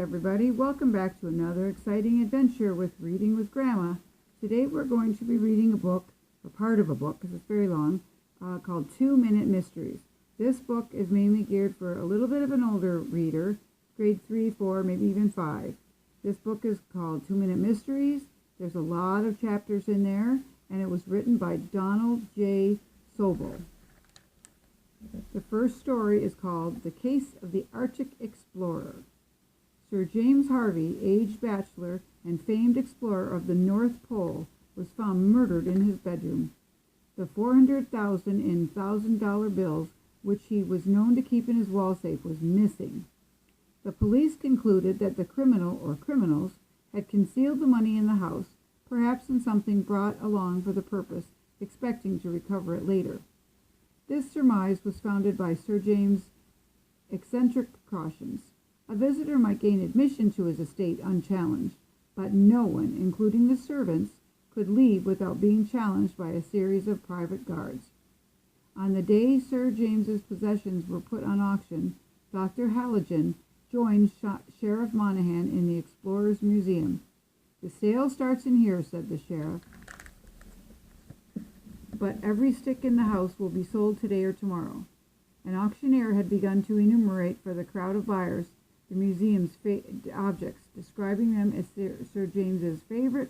everybody. Welcome back to another exciting adventure with Reading with Grandma. Today we're going to be reading a book, or part of a book because it's very long, called 2 Minute Mysteries. This book is mainly geared for a little bit of an older reader, grade 3, 4, maybe even 5. This book is called 2 Minute Mysteries. There's a lot of chapters in there, and it was written by Donald J. Sobel. The first story is called The Case of the Arctic Explorer. Sir James Harvey, aged bachelor and famed explorer of the North Pole, was found murdered in his bedroom. The $400,000 in $1,000 bills, which he was known to keep in his wall safe, was missing. The police concluded that the criminal or criminals had concealed the money in the house, perhaps in something brought along for the purpose, expecting to recover it later. This surmise was founded by Sir James' eccentric precautions. A visitor might gain admission to his estate unchallenged, but no one, including the servants, could leave without being challenged by a series of private guards. On the day Sir James's possessions were put on auction, Dr. Halligan joined Sheriff Monahan in the Explorers Museum. "The sale starts in here," said the sheriff, "but every stick in the house will be sold today or tomorrow." An auctioneer had begun to enumerate for the crowd of buyers the museum's objects, describing them as Sir James's favorite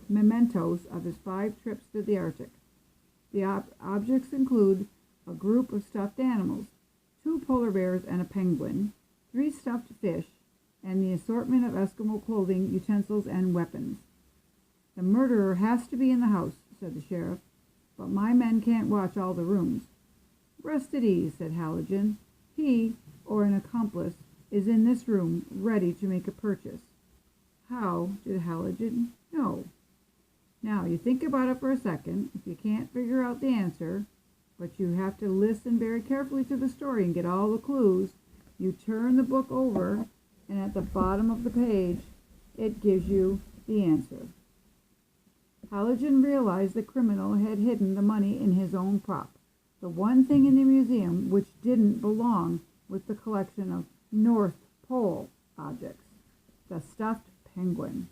mementos of his 5 trips to the Arctic. The objects include a group of stuffed animals, 2 polar bears and a penguin, 3 stuffed fish, and the assortment of Eskimo clothing, utensils, and weapons. "The murderer has to be in the house," said the sheriff, "but my men can't watch all the rooms." "Rest at ease," said Halligan. "He, or an accomplice, is in this room, ready to make a purchase." How did Halligan know? Now, you think about it for a second. If you can't figure out the answer, but you have to listen very carefully to the story and get all the clues, you turn the book over, and at the bottom of the page, it gives you the answer. Halligan realized the criminal had hidden the money in his own prop, the one thing in the museum which didn't belong with the collection of North Pole objects, the stuffed penguin.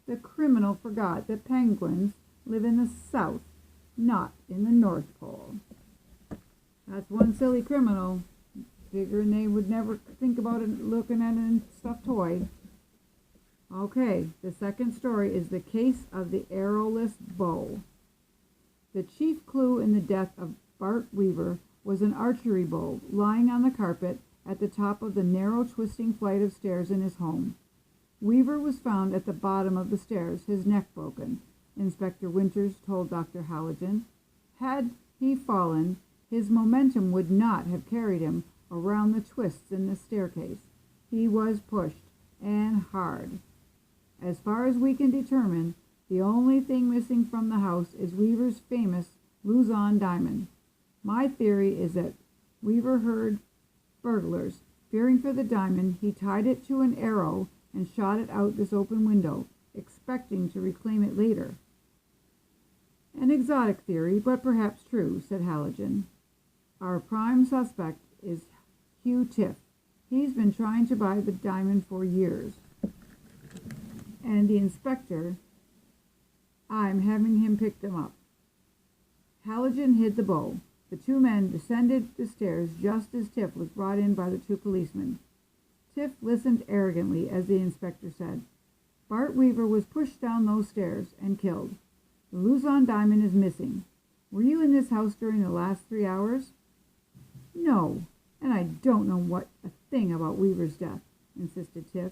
The criminal forgot that penguins live in the South, not in the North Pole. That's one silly criminal, figuring they would never think about it, looking at a stuffed toy. Okay, the second story is The Case of the Arrowless Bow. The chief clue in the death of Bart Weaver was an archery bow lying on the carpet at the top of the narrow, twisting flight of stairs in his home. Weaver was found at the bottom of the stairs, his neck broken, Inspector Winters told Dr. Halligan. Had he fallen, his momentum would not have carried him around the twists in the staircase. He was pushed, and hard. As far as we can determine, the only thing missing from the house is Weaver's famous Luzon diamond. My theory is that Weaver heard burglars. Fearing for the diamond, he tied it to an arrow and shot it out this open window, expecting to reclaim it later. "An exotic theory, but perhaps true," said Halligan. "Our prime suspect is Hugh Tiff. He's been trying to buy the diamond for years. And the inspector, I'm having him pick them up." Halligan hid the bow. The 2 men descended the stairs just as Tiff was brought in by the 2 policemen. Tiff listened arrogantly as the inspector said, "Bart Weaver was pushed down those stairs and killed. The Luzon diamond is missing. Were you in this house during the last 3 hours?" "No, and I don't know a thing about Weaver's death," insisted Tiff.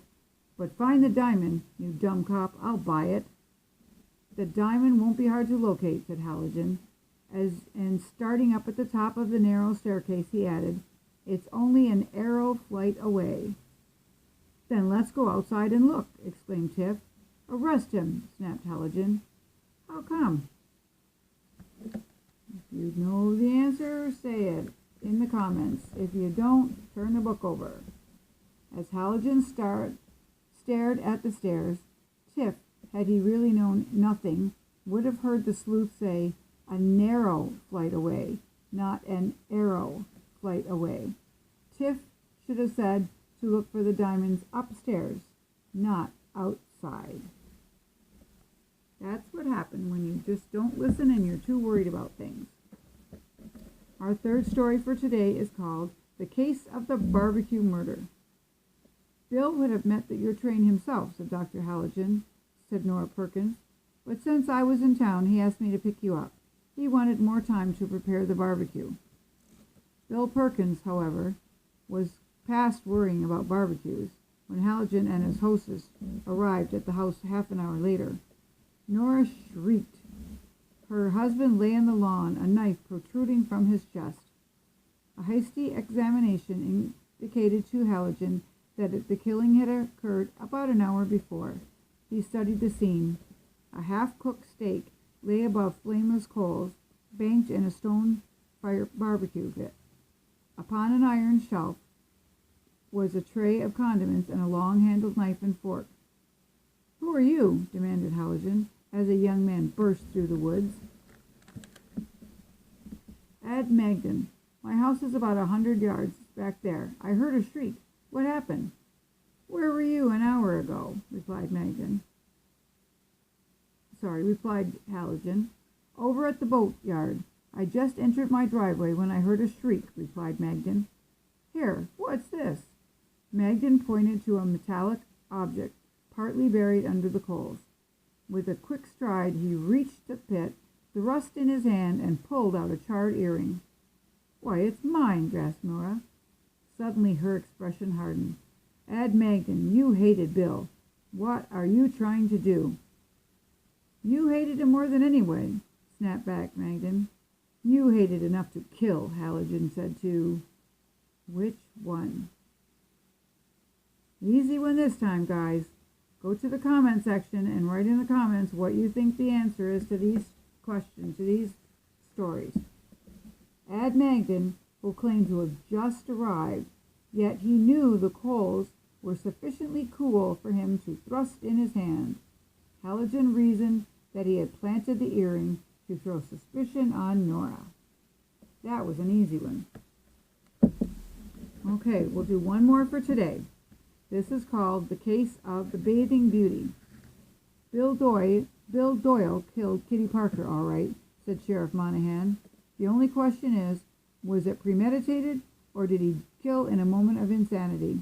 "But find the diamond, you dumb cop. I'll buy it." "The diamond won't be hard to locate," said Halligan. And starting up at the top of the narrow staircase, he added, "It's only an arrow flight away." "Then let's go outside and look," exclaimed Tiff. "Arrest him," snapped Halligan. "How come?" If you know the answer, say it in the comments. If you don't, turn the book over. As Halligan stared at the stairs, Tiff, had he really known nothing, would have heard the sleuth say, "A narrow flight away," not "an arrow flight away." Tiff should have said, to look for the diamonds upstairs, not outside. That's what happened when you just don't listen and you're too worried about things. Our third story for today is called The Case of the Barbecue Murder. Bill would have met your train himself, said Dr. Halligan, said Nora Perkins. But since I was in town, he asked me to pick you up. He wanted more time to prepare the barbecue. Bill Perkins, however, was past worrying about barbecues when Halligan and his hostess arrived at the house half an hour later. Nora shrieked. Her husband lay on the lawn, a knife protruding from his chest. A hasty examination indicated to Halligan that the killing had occurred about an hour before. He studied the scene. A half-cooked steak lay above flameless coals, banked in a stone fire barbecue pit. Upon an iron shelf was a tray of condiments and a long-handled knife and fork. "Who are you?" demanded Halligan, as a young man burst through the woods. "Ed Magden. My house is about 100 yards back there. I heard a shriek. What happened?" "Where were you an hour ago?" replied Halligan. "Over at the boatyard. I just entered my driveway when I heard a shriek," replied Magden. "Here, what's this?" Magden pointed to a metallic object partly buried under the coals. With a quick stride, he reached the pit, thrust in his hand, and pulled out a charred earring. "Why, it's mine," gasped Nora. Suddenly her expression hardened. "Ed Magden, you hated Bill. What are you trying to do?" "You hated him more than anyway," snapped back Magden. "You hated enough to kill," Halligan said to... Which one? Easy one this time, guys. Go to the comment section and write in the comments what you think the answer is to these questions, to these stories. Ed Magden will claim to have just arrived, yet he knew the coals were sufficiently cool for him to thrust in his hand. Halligan reasoned that he had planted the earring to throw suspicion on Nora. That was an easy one. Okay, we'll do one more for today. This is called The Case of the Bathing Beauty. Bill Doyle killed Kitty Parker, all right, said Sheriff Monahan. The only question is, was it premeditated, or did he kill in a moment of insanity?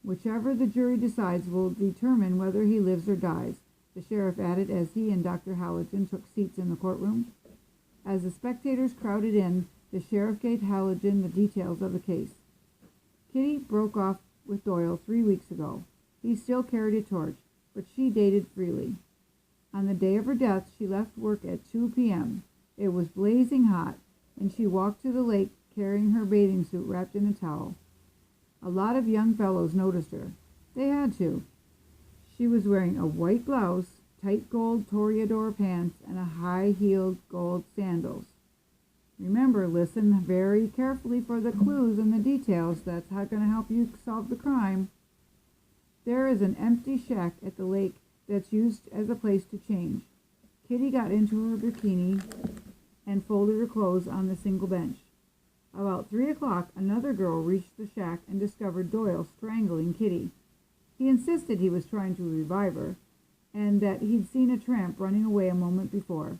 Whichever the jury decides will determine whether he lives or dies, the sheriff added as he and Dr. Halligan took seats in the courtroom. As the spectators crowded in, the sheriff gave Halligan the details of the case. Kitty broke off with Doyle 3 weeks ago. He still carried a torch, but she dated freely. On the day of her death, she left work at 2 p.m. It was blazing hot, and she walked to the lake carrying her bathing suit wrapped in a towel. A lot of young fellows noticed her. They had to. She was wearing a white blouse, tight gold Toreador pants, and a high-heeled gold sandals. Remember, listen very carefully for the clues and the details. That's how going to help you solve the crime. There is an empty shack at the lake that's used as a place to change. Kitty got into her bikini and folded her clothes on the single bench. About 3 o'clock, another girl reached the shack and discovered Doyle strangling Kitty. He insisted he was trying to revive her, and that he'd seen a tramp running away a moment before.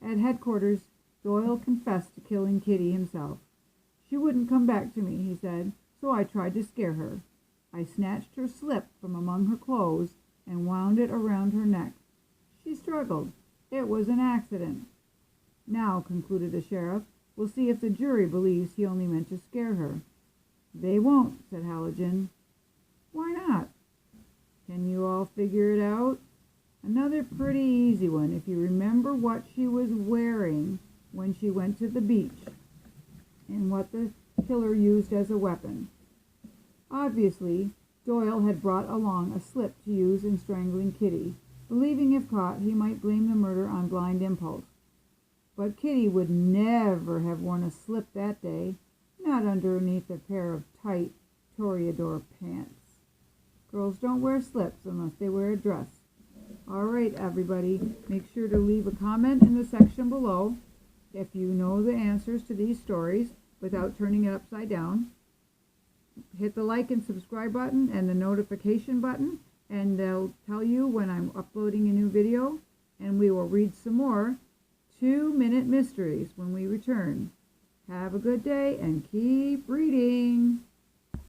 At headquarters, Doyle confessed to killing Kitty himself. "She wouldn't come back to me," he said, "so I tried to scare her. I snatched her slip from among her clothes and wound it around her neck. She struggled. It was an accident." "Now," concluded the sheriff, "we'll see if the jury believes he only meant to scare her." "They won't," said Halligan. "Why not?" "Can you all figure it out?" "Another pretty easy one if you remember what she was wearing when she went to the beach and what the killer used as a weapon. Obviously, Doyle had brought along a slip to use in strangling Kitty, believing if caught he might blame the murder on blind impulse. But Kitty would never have worn a slip that day, not underneath a pair of tight Toreador pants. Girls don't wear slips unless they wear a dress. All right, everybody, make sure to leave a comment in the section below if you know the answers to these stories without turning it upside down. hit the like and subscribe button and the notification button, and they'll tell you when I'm uploading a new video, and we will read some more 2-minute mysteries when we return. Have a good day and keep reading.